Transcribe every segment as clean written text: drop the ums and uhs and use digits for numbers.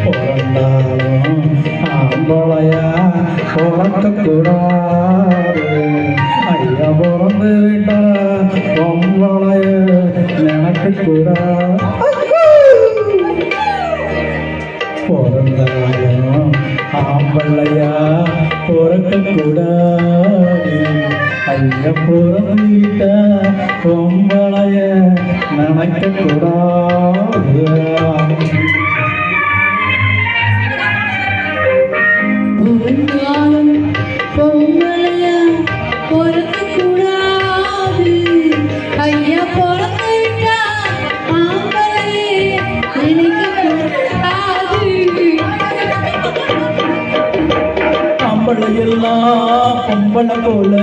பிறந்தாலும் ஆம்பளையா பிறக்கக்கூடாது. ஐயா பிறந்து விட்டா பொம்பளைய நினைக்கக்கூடாது. பிறந்தாலும் ஆம்பளையா பிறக்கக்கூடாது. ஐயா பிறந்து விட்டா பொம்பளைய நினைக்கக்கூடாது. பொம்பளையா பிறக்கக்கூடாது. ஐயா பிறந்து விட்டா ஆம்பளையே நினைக்கக்கூடாது. ஆம்பளையெல்லாம் பொம்பளை போல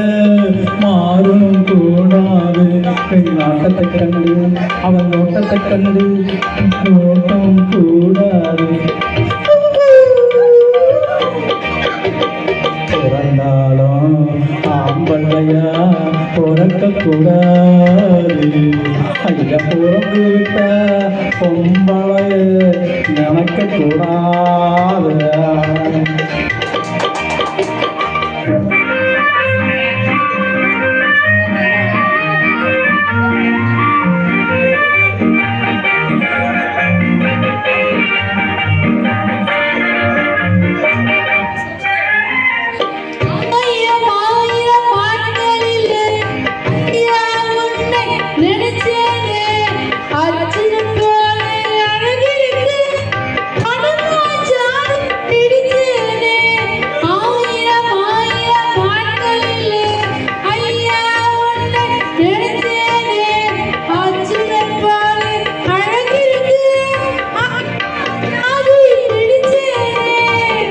மாறும் கூடாது. பெண்ணாட்டத்தை கண்டு அவன் நோட்டத்தை கண்டு நோட்டம் கூடாது. பிறந்தாலும் ஆம்பளையா பிறக்கக்கூடாது. ஐயா பிறந்து விட்ட பொம்பளைய நினைக்கக்கூடாது.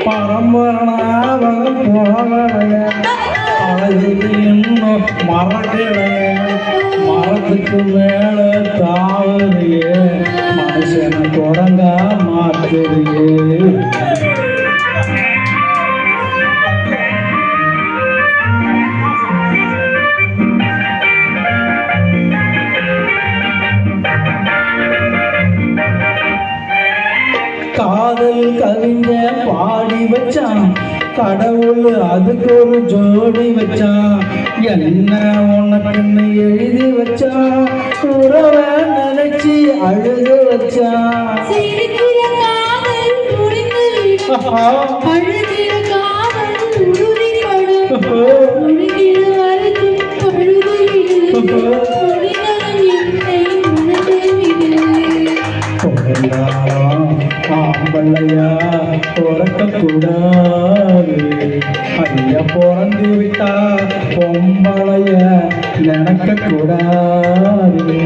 பரம்பரனாவகம் போகலைய அழகு இன்னும் மறக்கலைய. மரத்துக்கு மேல தாவறியே மனுஷனை குரங்கா மாத்துறியே. காதல் கவிஞ பாடி வச்சான் கடவுள் அதுக்கு ஒரு ஜோடி வச்சான். என்ன உனக்குன்னு எழுதி வச்சான் உறவை நினைச்சி அழுது வச்சான். ஆம்பளையா பிறக்கக்கூடாது. ஐயா பிறந்து விட்டா பொம்பளைய நினைக்கக்கூடாது.